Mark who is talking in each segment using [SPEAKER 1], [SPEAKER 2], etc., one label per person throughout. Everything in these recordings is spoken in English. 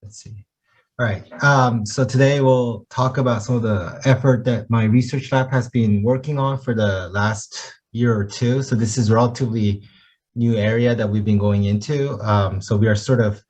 [SPEAKER 1] Let's see. All right. So today we'll talk about some of the effort that my research lab has been working on for the last year or two. So this is a relatively new area that we've been going into. So we are sort of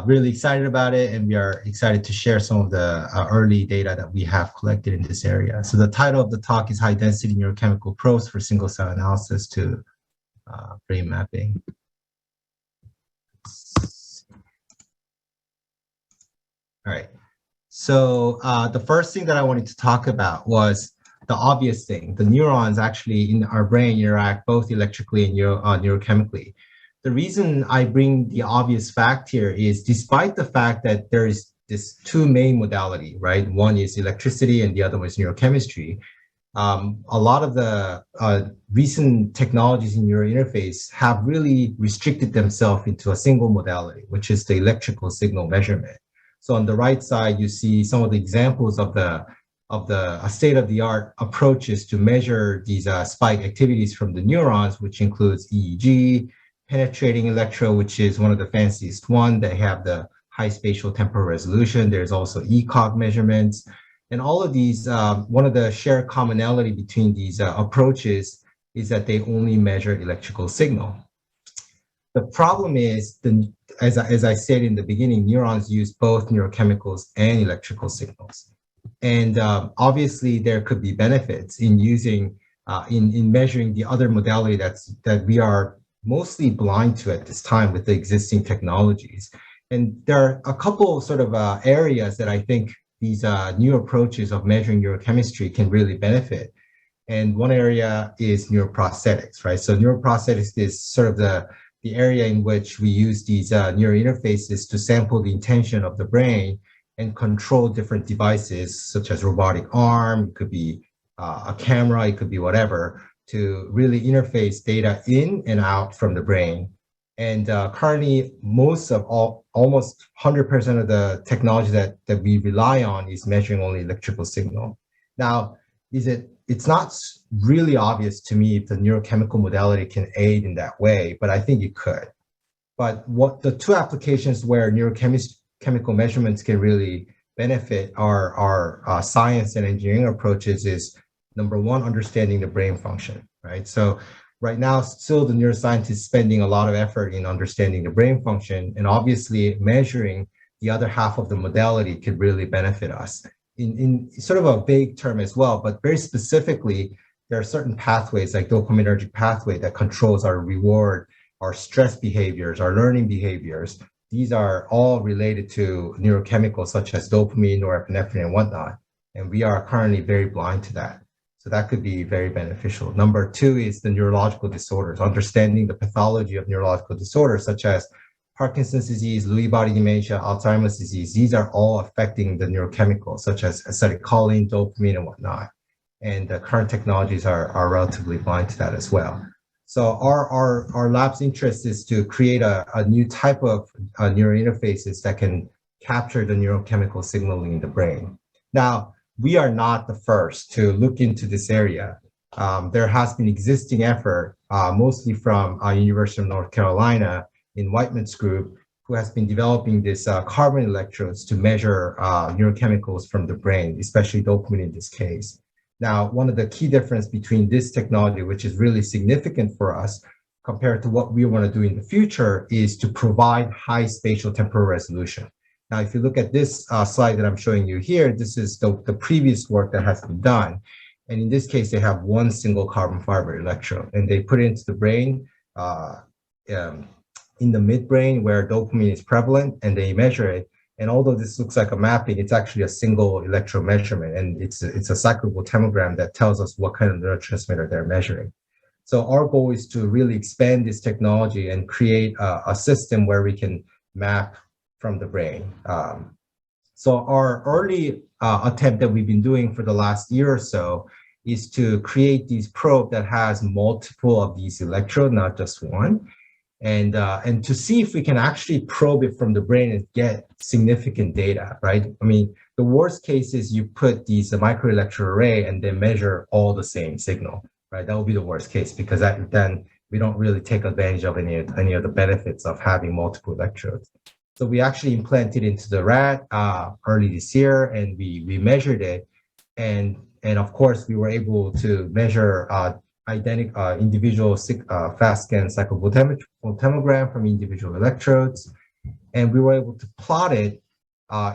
[SPEAKER 1] really excited about it, and we are excited to share some of the early data that we have collected in this area. So the title of the talk is High Density Neurochemical Probes for Single Cell Analysis to Brain Mapping. All right. So the first thing that I wanted to talk about was the obvious thing. The neurons actually in our brain interact both electrically and neurochemically. The reason I bring the obvious fact here is despite the fact that there is this two main modality, right? One is electricity and the other one is neurochemistry. A lot of the recent technologies in neurointerface have really restricted themselves into a single modality, which is the electrical signal measurement. So on the right side, you see some of the examples of the state-of-the-art approaches to measure these spike activities from the neurons, which includes EEG, penetrating electrode, which is one of the fanciest one. They have the high spatial temporal resolution. There's also ECOG measurements. And all of these, one of the shared commonality between these approaches is that they only measure electrical signal. The problem is, as I said in the beginning, neurons use both neurochemicals and electrical signals. And obviously, there could be benefits in using, in measuring the other modality that we are mostly blind to at this time with the existing technologies. And there are a couple of sort of areas that I think these new approaches of measuring neurochemistry can really benefit. And one area is neuroprosthetics, right? So neuroprosthetics is sort of the area in which we use these neurointerfaces to sample the intention of the brain and control different devices, such as robotic arm, it could be a camera, it could be whatever, to really interface data in and out from the brain. And currently, almost 100% of the technology that we rely on is measuring only electrical signal. Now, it's not really obvious to me if the neurochemical modality can aid in that way, but I think it could. But what the two applications where neurochemical measurements can really benefit our science and engineering approaches is, number one, understanding the brain function, right? So right now, still the neuroscientists spending a lot of effort in understanding the brain function, and obviously measuring the other half of the modality could really benefit us. In sort of a vague term as well, but very specifically, there are certain pathways like dopaminergic pathway that controls our reward, our stress behaviors, our learning behaviors. These are all related to neurochemicals such as dopamine, norepinephrine, and whatnot. And we are currently very blind to that. So that could be very beneficial. Number two is the neurological disorders, understanding the pathology of neurological disorders such as Parkinson's disease, Lewy body dementia, Alzheimer's disease. These are all affecting the neurochemicals such as acetylcholine, dopamine, and whatnot. And the current technologies are relatively blind to that as well. So our lab's interest is to create a new type of neurointerfaces that can capture the neurochemical signaling in the brain. Now, we are not the first to look into this area. There has been existing effort, mostly from University of North Carolina in Whiteman's group, who has been developing this carbon electrodes to measure neurochemicals from the brain, especially dopamine in this case. Now, one of the key difference between this technology, which is really significant for us compared to what we want to do in the future, is to provide high spatial temporal resolution. Now, if you look at this slide that I'm showing you here, this is the previous work that has been done. And in this case, they have one single carbon fiber electrode, and they put it into the brain in the midbrain where dopamine is prevalent, and they measure it. And although this looks like a mapping, it's actually a single electrode measurement, and it's a cyclic voltammogram that tells us what kind of neurotransmitter they're measuring. So our goal is to really expand this technology and create a system where we can map from the brain. So our early attempt that we've been doing for the last year or so is to create these probe that has multiple of these electrodes, not just one, and to see if we can actually probe it from the brain and get significant data, right? I mean, the worst case is you put these microelectrode array and they measure all the same signal, right? That would be the worst case, because then we don't really take advantage of any of the benefits of having multiple electrodes. So we actually implanted into the rat early this year, and we measured it, and of course we were able to measure individual fast scan cyclovoltammogram from individual electrodes, and we were able to plot it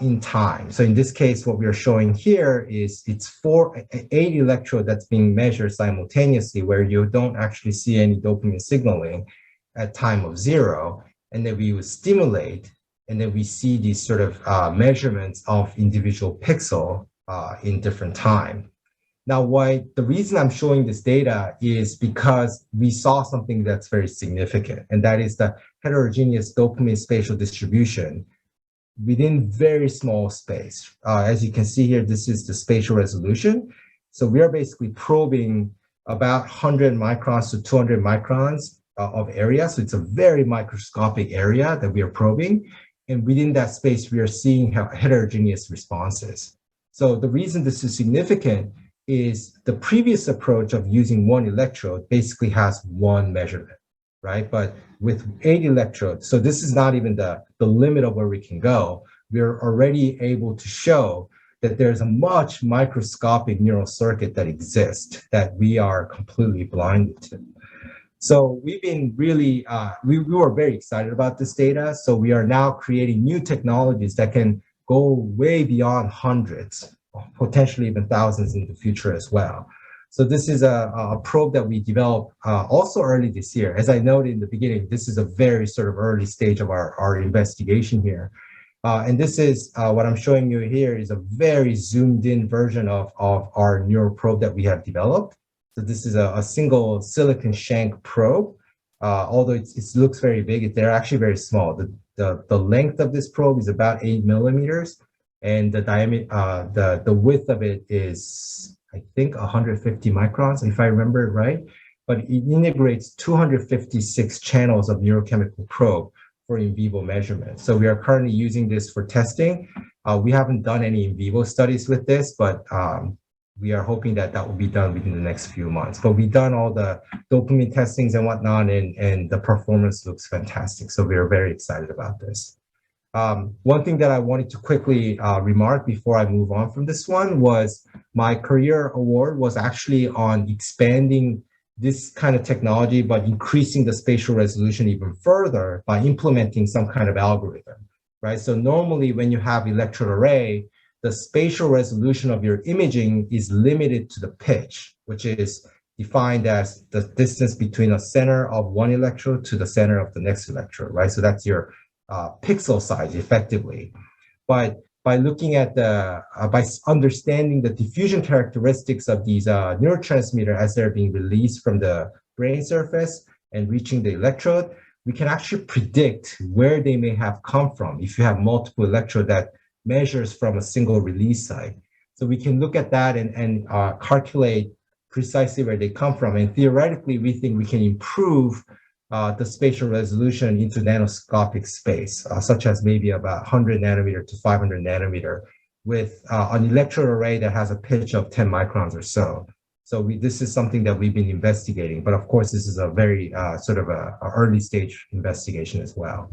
[SPEAKER 1] in time. So in this case, what we are showing here is it's 8 electrode that's being measured simultaneously, where you don't actually see any dopamine signaling at time of 0, and then we would stimulate, and then we see these sort of measurements of individual pixel in different time. Now, the reason I'm showing this data is because we saw something that's very significant, and that is the heterogeneous dopamine spatial distribution within very small space. As you can see here, this is the spatial resolution. So we are basically probing about 100 microns to 200 microns of area. So it's a very microscopic area that we are probing. And within that space, we are seeing heterogeneous responses. So the reason this is significant is the previous approach of using one electrode basically has one measurement, right? But with 8 electrodes, so this is not even the limit of where we can go. We're already able to show that there's a much microscopic neural circuit that exists that we are completely blinded to. So we've been really, we were very excited about this data. So we are now creating new technologies that can go way beyond hundreds, potentially even thousands in the future as well. So this is a probe that we developed also early this year. As I noted in the beginning, this is a very sort of early stage of our investigation here. And this is what I'm showing you here is a very zoomed in version of our neural probe that we have developed. So this is a single silicon shank probe. Although it looks very big, they're actually very small. The length of this probe is about 8 millimeters, and the diameter, the width of it is, I think, 150 microns, if I remember it right. But it integrates 256 channels of neurochemical probe for in vivo measurement. So we are currently using this for testing. We haven't done any in vivo studies with this, but we are hoping that will be done within the next few months. But we've done all the dopamine testings and whatnot, and the performance looks fantastic. So we are very excited about this. One thing that I wanted to quickly remark before I move on from this one was my career award was actually on expanding this kind of technology, but increasing the spatial resolution even further by implementing some kind of algorithm, right? So normally when you have electrode array, the spatial resolution of your imaging is limited to the pitch, which is defined as the distance between a center of one electrode to the center of the next electrode, right? So that's your pixel size effectively. But by looking at by understanding the diffusion characteristics of these neurotransmitter as they're being released from the brain surface and reaching the electrode, we can actually predict where they may have come from if you have multiple electrode that measures from a single release site. So we can look at that and calculate precisely where they come from. And theoretically, we think we can improve the spatial resolution into nanoscopic space, such as maybe about 100 nanometer to 500 nanometer with an electrode array that has a pitch of 10 microns or so. So this is something that we've been investigating, but of course, this is a very sort of a early stage investigation as well.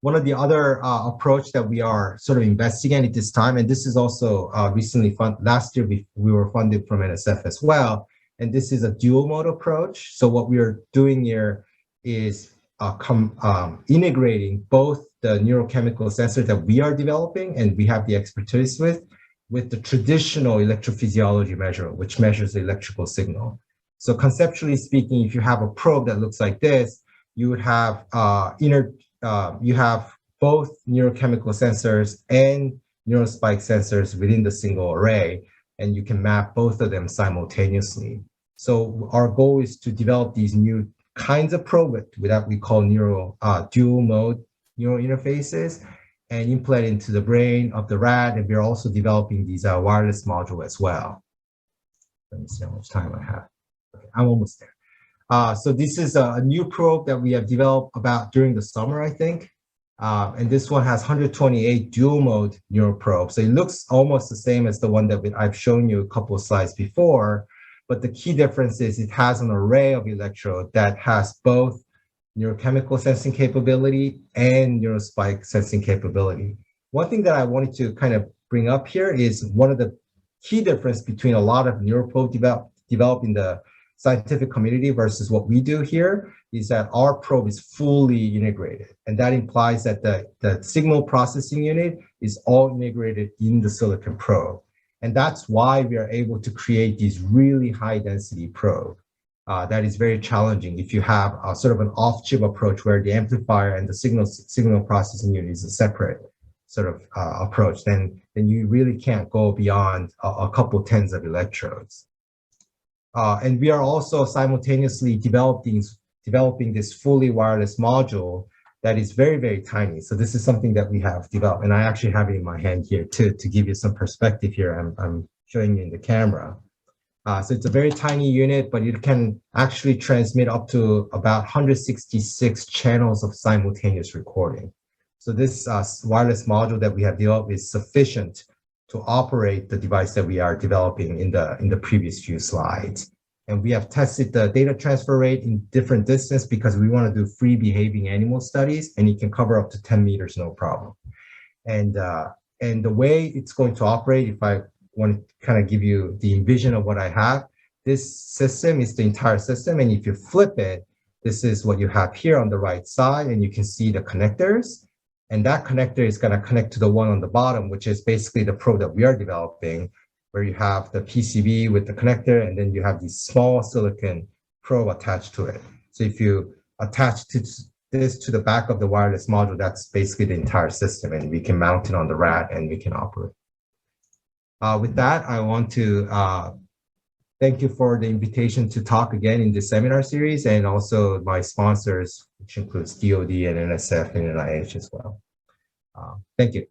[SPEAKER 1] One of the other approach that we are sort of investigating at this time, and this is also recently funded, last year we were funded from NSF as well, and this is a dual mode approach. So what we are doing here is integrating both the neurochemical sensor that we are developing and we have the expertise with the traditional electrophysiology measure, which measures the electrical signal. So conceptually speaking, if you have a probe that looks like this, you would have you have both neurochemical sensors and neurospike sensors within the single array, and you can map both of them simultaneously. So our goal is to develop these new kinds of probe that we call dual mode neural interfaces and implant into the brain of the rat. And we're also developing these wireless module as well. Let me see how much time I have. Okay, I'm almost there. So this is a new probe that we have developed about during the summer, I think. And this one has 128 dual mode neural probes. So it looks almost the same as the one that I've shown you a couple of slides before. But the key difference is it has an array of electrode that has both neurochemical sensing capability, and neurospike sensing capability. One thing that I wanted to kind of bring up here is one of the key difference between a lot of neuroprobe developed in the scientific community versus what we do here is that our probe is fully integrated. And that implies that the signal processing unit is all integrated in the silicon probe. And that's why we are able to create these really high density probe. That is very challenging if you have a sort of an off-chip approach where the amplifier and the signal processing unit is a separate sort of approach, then you really can't go beyond a couple tens of electrodes. And we are also simultaneously developing this fully wireless module that is very, very tiny. So this is something that we have developed, and I actually have it in my hand here to give you some perspective here. I'm showing you in the camera. So it's a very tiny unit, but it can actually transmit up to about 166 channels of simultaneous recording. So this wireless module that we have developed is sufficient to operate the device that we are developing in the previous few slides. And we have tested the data transfer rate in different distance because we want to do free behaving animal studies, and it can cover up to 10 meters, no problem. And the way it's going to operate, if I want to kind of give you the vision of what I have, this system is the entire system. And if you flip it, this is what you have here on the right side, and you can see the connectors. And that connector is going to connect to the one on the bottom, which is basically the probe that we are developing, where you have the PCB with the connector, and then you have this small silicon probe attached to it. So if you attach this to the back of the wireless module, that's basically the entire system, and we can mount it on the rat and we can operate. With that, I want to thank you for the invitation to talk again in this seminar series, and also my sponsors, which includes DoD and NSF and NIH as well. Thank you.